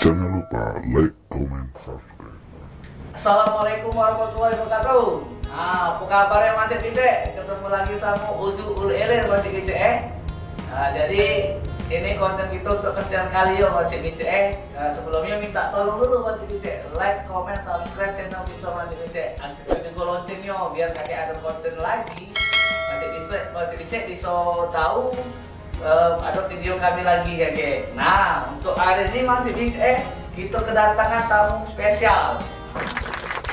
Jangan lupa like, comment, subscribe. Assalamualaikum warahmatullahi wabarakatuh. Apa kabarnya Mas Kice? Ketemu lagi sama Uju Ul Elir Mas Kice. Jadi ini konten kita untuk kesekian kali ya Mas Kice. Sebelumnya minta tolong dulu Mas Kice, like, comment, subscribe channel kita Mas Kice. Aktifkan juga loncengnya biar kakek ada konten lagi. Mas Kice bisa tahu ada video kami lagi kakek. Nah untuk hari ini Mas Kice kita kedatangan tamu spesial.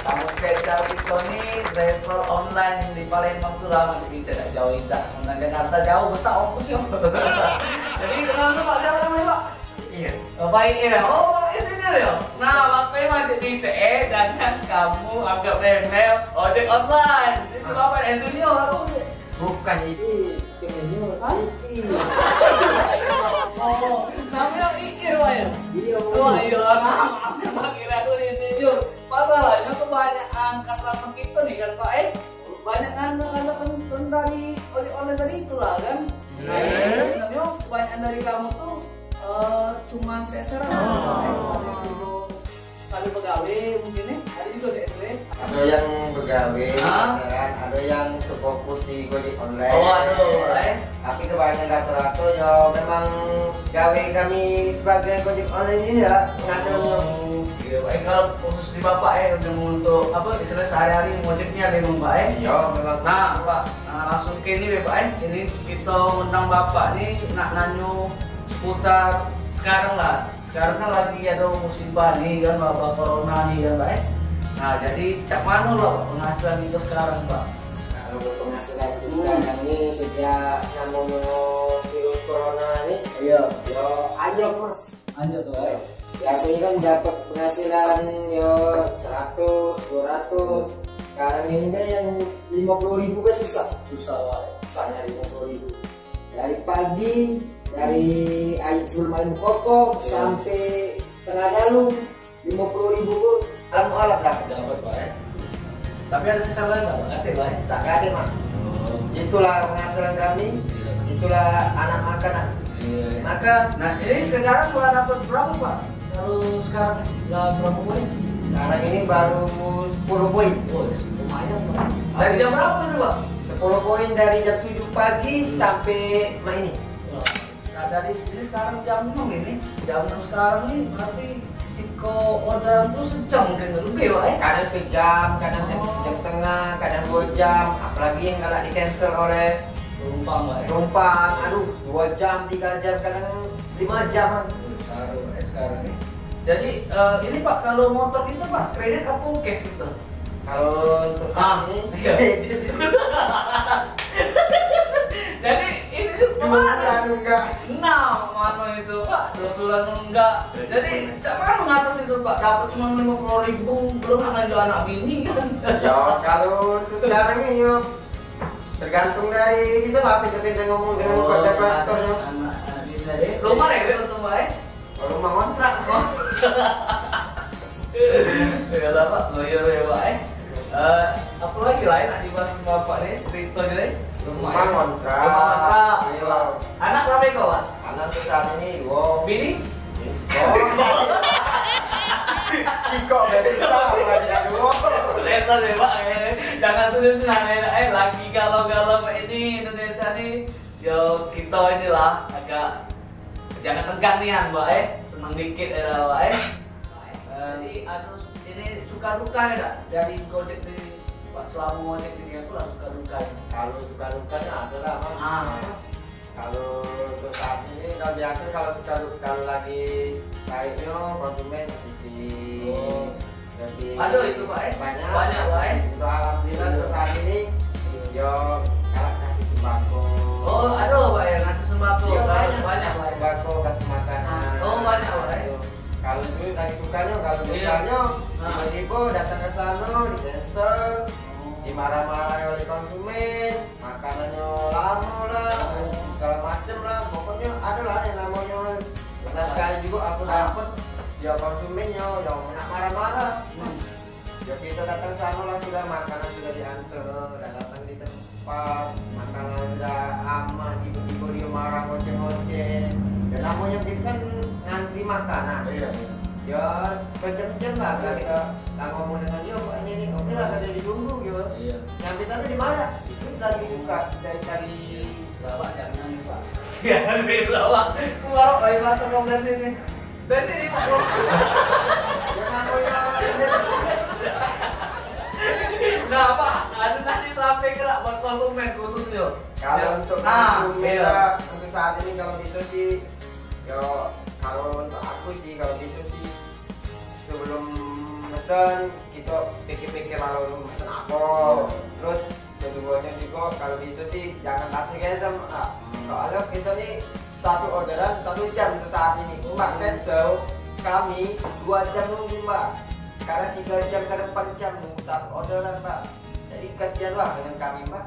Tamu spesial kita nih driver online di Palembang tuh lah Mas Kice, tidak jauh tidak. Nah Jakarta jauh besar ongkosnya. Jadi kenal tuh Pak, siapa namanya Pak? Iya. Bapak ya. Oh Pak ini ya. Nah Bapak Mas Kice dan kamu anggap remeh ojek online. Itu Bapak engineer apa sih? Bukan itu pengennya Oh, namanya Ikir Pak ya? Iya. Wah iya, nah Pak kira aku insinyur. Masalahnya kebanyakan customer kita nih kan Pak banyak anak-anak kan dari online tadi itulah kan. Sebenarnya kebanyakan dari kamu tuh cuman seseran kali pegawai mungkin nih, ada juga CSW. Ada yang begawe, ada yang terfokus di Gojek online. Oh aduh, Tapi kebanyakan rata-rata ya memang gawe kami sebagai Gojek online ini ya penghasilnya. Iya, kalau khusus di Bapak untuk apa istilahnya sehari-hari ngojeknya memang Pak Iya, memang. Nah Pak, langsung ke ini Pak ini kita undang Bapak nih nak nanyo seputar sekarang lah. Sekarang kan lagi ada musibah nih kan wabah corona nih kan Pak Nah jadi cak mana loh penghasilan itu sekarang Pak? Kalau penghasilan itu sekarang ini sejak namanya virus corona ini, Iya. ya anjlok Mas. Lanjut tuh Pak. Biasanya kan dapat penghasilan ya 100, 200. Sekarang ini kan yang 50.000 kan susah. Susah Pak. Susahnya 50.000. Dari pagi, dari sebelum main pokok sampai tengah dalu 50.000 pun alam dapat. Dapat Pak Tapi ada sisa lain nggak Pak? Gak Pak Tak ada Mak. Itulah penghasilan kami. Itulah anak makanan. Iya. Maka Nah ini sekarang mulai dapat berapa Pak? Kalau sekarang nggak berapa poin? sekarang ini baru 10 poin. Oh lumayan Pak. Dari jam berapa ini Pak? 10 poin dari jam 7 pagi sampai ini. Nah dari ini sekarang jam 6 ini, jam 6 sekarang ini berarti siko orderan tuh sejam mungkin lebih Pak Kadang sejam, kadang sejam setengah, kadang 2 jam. Apalagi yang galak di cancel oleh penumpang Pak penumpang. Aduh, 2 jam, 3 jam, kadang 5 jam. Sekarang ini. Jadi ini Pak kalau motor itu Pak kredit apa cash gitu? Kalau untuk saat ini kredit. Jadi ini Bulan enggak. Nah, mana itu Pak? 2 bulan enggak. Jadi cak mana ngatas itu Pak? Dapat cuma 50.000 belum nak lanjut anak bini kan? Ya kalau untuk sekarang ini yuk tergantung dari kita lah pintar-pintar ngomong dengan kontraktornya. Rumah ya untuk Pak Rumah kontrak. Ya lah Pak, loyo ya Pak apa lagi lain nak dibahas sama Bapak nih ceritanya nih? Rumah kontrak. Rumah kontrak. Ayo. Anak berapa kau Pak? Anak untuk saat ini, wow. Bini? Siko bersisa lagi ada motor. Lesson ya Pak jangan sudah lagi galau-galau ini Indonesia nih yo kita inilah agak jangan tegang nih Pak senang dikit ya Pak jadi ini suka duka ya tak dari Gojek di Pak selama Gojek ini aku lah suka duka Kalau suka dukanya adalah Mas. Kalau untuk saat ini kalau biasa kalau suka duka lagi naiknya konsumen positif. Jadi ada itu Pak banyak Pak untuk alhamdulillah untuk saat ini yo kalau kasih sembako. Oh aduh Pak ngasih sembako Yo, banyak kasih sembako, kasih makanan. Oh banyak Pak Kalau itu lagi sukanya, kalau dukanya tiba-tiba datang ke sana di cancel, dimarah-marah oleh konsumen, makanannya lama lah, segala macem lah, pokoknya ada lah yang namanya. Karena sekali juga aku dapet ya konsumennya yang marah-marah, Mas. Ya kita datang sana lah sudah makanan sudah diantar, dan datang di tempat, makanan sudah aman, tiba-tiba dia marah ngoceh-ngoceh. Dan namanya kita kan ngantri makanan. Iya. Ya berjam-jam lah kita ngomong dengan dia, Pak ini nih, oke lah kada ditunggu gitu. Iya. Nyampe sana di mana? Itu lagi suka cari Lawak jangan nangis Pak. Jangan beli lawak. Keluar dari mata kamu dari sini. Dari sini Pak. yang namanya Nah Pak, ada nasi sampai gerak buat konsumen khususnya. kalau untuk konsumen lah, untuk saat ini kalau bisa sih, yo kalau untuk aku sih kalau bisa sih sebelum mesen kita pikir-pikir lalu mesen apa, terus keduanya juga kalau bisa sih jangan kasih cancel, soalnya kita nih satu orderan 1 jam untuk saat ini, Mbak cancel kami 2 jam nunggu Mbak, karena 3 jam ke depan jam nunggu satu orderan Mbak, jadi kasihan lah dengan kami Mbak.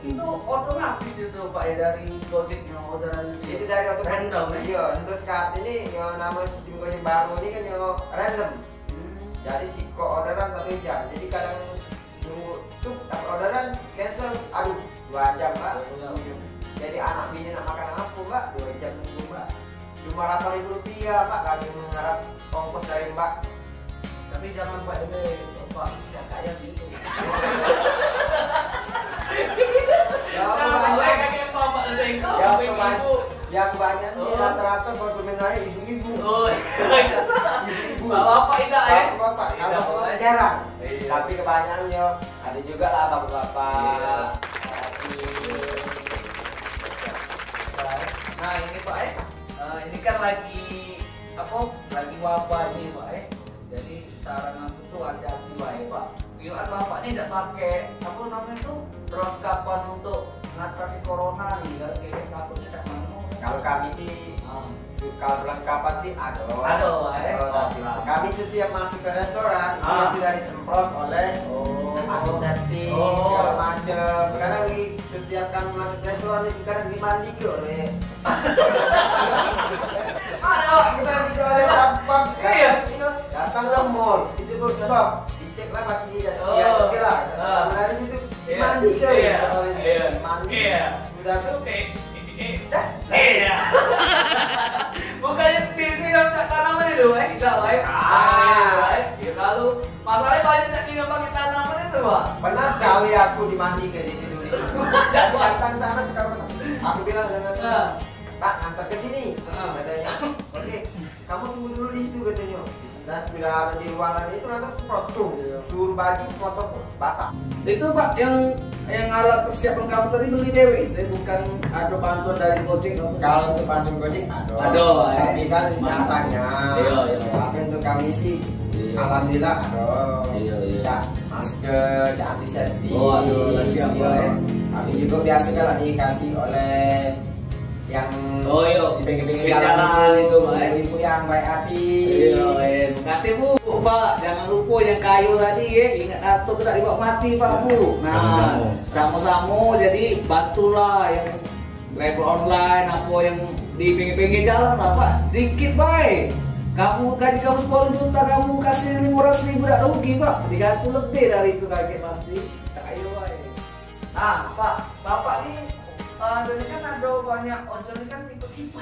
Itu otomatis itu Pak ya dari Gojeknya orderan Itu dari otomatis. random ya? Iya, untuk saat ini yo nama sistem Gojek baru ini kan yo random. Jadi si kok orderan 1 jam. Jadi kadang nunggu tuh dapat orderan cancel, aduh 2 jam Mbak. Jadi anak bini nak makan apa Mbak? 2 jam nunggu Mbak. Cuma Rp8.000 Mbak, kami mengharap ongkos dari Mbak. Tapi jangan Pak ini Pak tidak kaya gitu. Ya, Kakek Bapak Zengko, ibu. yang banyak nih rata-rata konsumen saya ibu-ibu. Oh, Ibu-ibu. Bapak tidak ya? Bapak, Tidak, kalau Pak. jarang. Iya. Tapi kebanyakannya ada juga lah bapak-bapak. Nah ini Pak ini kan lagi apa? Lagi wabah nih Pak Jadi saran aku tuh hati-hati Pak. Gimana Bapak ini tidak pakai apa namanya tuh perlengkapan untuk mengatasi corona nih? Kayak takutnya cak mana? Kalau kami sih kalau perlengkapan sih ada. Kami setiap masuk ke restoran kita sudah disemprot oleh antiseptik segala macam. Karena setiap kami masuk restoran itu kadang dimandi oleh kita tidak oleh sampah. Iya. Datang ke mall disebut stop, dicek lah pakai tidak sekian, oke lah. Dari situ mandi ke, mandi. Sudah tuh Iya. Bukannya di sini nggak tanaman itu, tidak, Ya kalau masalahnya banyak tak tinggal pakai tanaman itu, Pak. pernah sekali aku dimandi ke di situ. Datang sana aku bilang dengan Pak antar ke sini, katanya. Oke, kamu tunggu dulu di situ katanya. Dan sudah ada di ruangan itu langsung semprot, suruh baju foto basah. Itu Pak yang alat persiapan kamu tadi beli dewe itu bukan ada bantuan dari Gojek atau? Kalau untuk bantuan Gojek ada, tapi kan nyatanya. Tapi untuk kami sih, alhamdulillah ada. Ya, masker, antiseptik. Siap Pak. Kami juga biasa kan dikasih oleh yang di pinggir-pinggir jalan itu Pak. Ibu yang baik hati. Makasih Bu. Pak, jangan lupa yang kayu tadi ya, ingat atau tidak dibawa mati Pak Bu. Nah, sama-sama jadi bantulah yang level online apa yang di pinggir-pinggir jalan lah Pak, dikit baik. Kamu gaji kamu 10 juta, kamu kasih 500.000 tidak rugi Pak, 300 lebih dari itu kakek pasti. Kayu baik. Nah Pak, Bapak ini ini kan ada banyak ojol ini kan tipe-tipe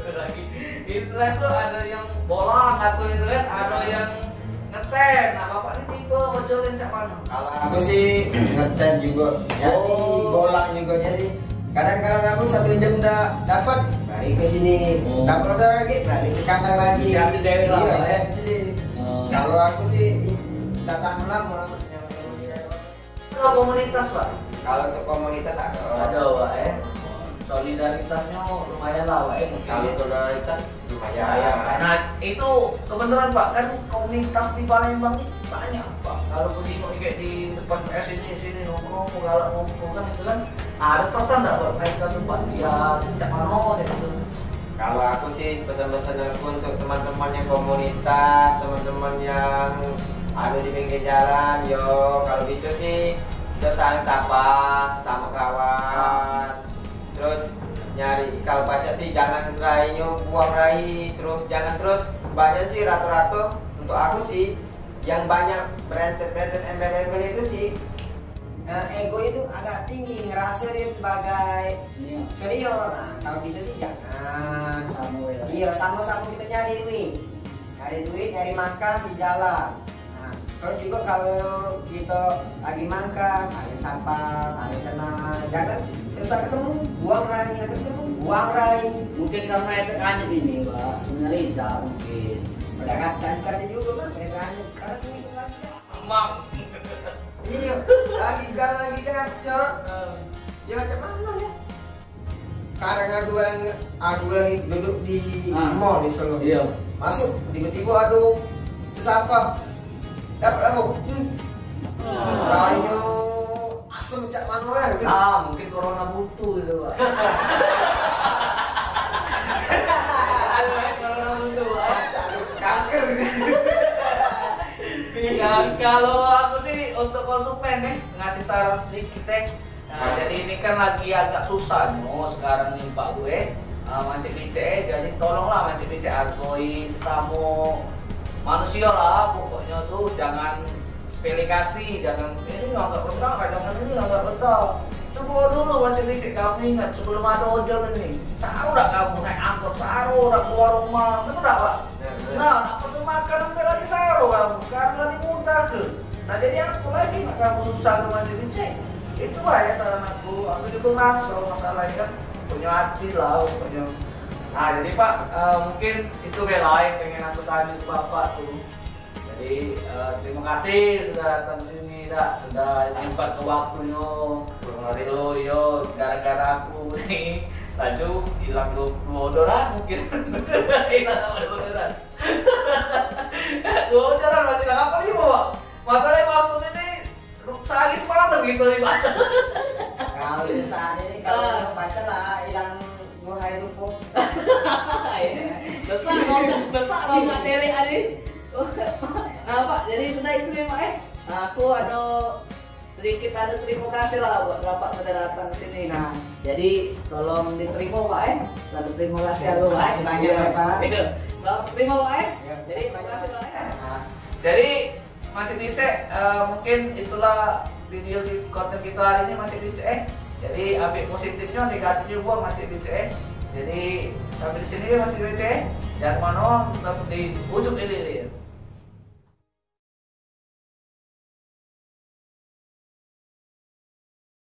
lagi istilah itu ada yang bolang atau itu kan ada yang ngetem. Nah Bapak ini tipe ojol yang siapa mana? Kalau aku sih ngetem juga, jadi bolang juga jadi. Kadang-kadang aku 1 jam dapat balik ke sini, dapat order lagi balik ke kandang lagi. Siap di dewe lah. Iya, siap di. Kalau aku sih datang lama Kalau komunitas Pak? Kalau untuk komunitas ada. Ada Pak solidaritasnya lumayan lah Pak Kalau solidaritas lumayan. Nah itu kebenaran Pak, kan komunitas di Palembang ini banyak Pak. Kalau begini kayak di depan sini nongkrong galak nongkrong kan itu kan ada pesan nggak Pak mereka tempat dia cak mano gitu. Kalau aku sih pesan-pesan aku untuk teman-teman yang komunitas, teman-teman yang ada di pinggir jalan, yo kalau bisa sih kita saling sapa sesama kawan. Terus nyari kalau baca sih jangan rainya buang rai, terus jangan terus banyak sih rata-rata untuk aku sih yang banyak berentet-berentet embel-embel itu sih ego itu agak tinggi, ngerasa dia sebagai senior. Nah kalau bisa sih jangan. Iya, sama-sama kita nyari duit. Cari duit, cari makan di jalan. Nah, terus juga kalau kita lagi makan, saling sapa, saling kenal, jangan bisa ketemu, buang rai, ketemu, buang rai. Mungkin karena itu kangen ini, Pak. Sebenarnya tidak mungkin. Udah kata juga kan, karena itu kan. Emang. Iya, lagi gacor. Ya macam mana ya? Kadang aku lagi duduk di mall di Solo. Iya. Masuk tiba-tiba aduh terus apa? Dapat aku. Rayunya asam cak mana gitu. Mungkin corona butuh itu, Pak. Corona butuh, Pak. Kanker. Ya, kalau aku sih untuk konsumen nih ngasih saran sedikit teh. Nah, jadi ini kan lagi agak susah sekarang nih Pak gue mancing BCE, jadi tolonglah mancing BCE argoi sesama manusia lah, pokoknya tuh jangan sepeleasi, jangan ini nggak benar, jangan ini nggak benar. Coba dulu mancing BCE, kamu ingat sebelum ada ojol ini, saru dah kamu naik angkot, saru dah keluar rumah, betul dah Pak? Nah, nak pesen makan sampai lagi saru kamu, sekarang lagi mudah ke. Nah jadi aku lagi nak kamu susah ke mancing BCE. Itulah ya saran aku juga masuk masalah ini kan punya hati lah pokoknya. Nah jadi Pak mungkin itu bela yang pengen aku tanya ke Bapak tuh. Jadi terima kasih sudah datang ke sini, sudah sempat ke waktunya. Itu yo gara-gara aku nih tadi hilang 20 dolar mungkin. Hilang 20 dolar. 20 dolar masih apa sih Pak? Masalahnya waktu ini sehari semalam gitu nih Pak. Kalau saat ini kalau baca lah hilang 2 hari tumpuk. Besar nggak tele adi. Nah Pak, jadi sudah itu ya Pak aku ada terima kasih lah buat Bapak sudah datang ke sini. Nah, jadi tolong diterima Pak Lalu terima kasih aku Pak. Terima kasih banyak ya Pak. Terima Pak Jadi terima kasih Pak. Jadi Mancing BCE mungkin itulah video di konten kita hari ini Mancing BCE. Jadi ambil positifnya, negatifnya buang Mancing BCE. Jadi sampai di sini Mancing BCE. Jangan mana tetap di ujung ini.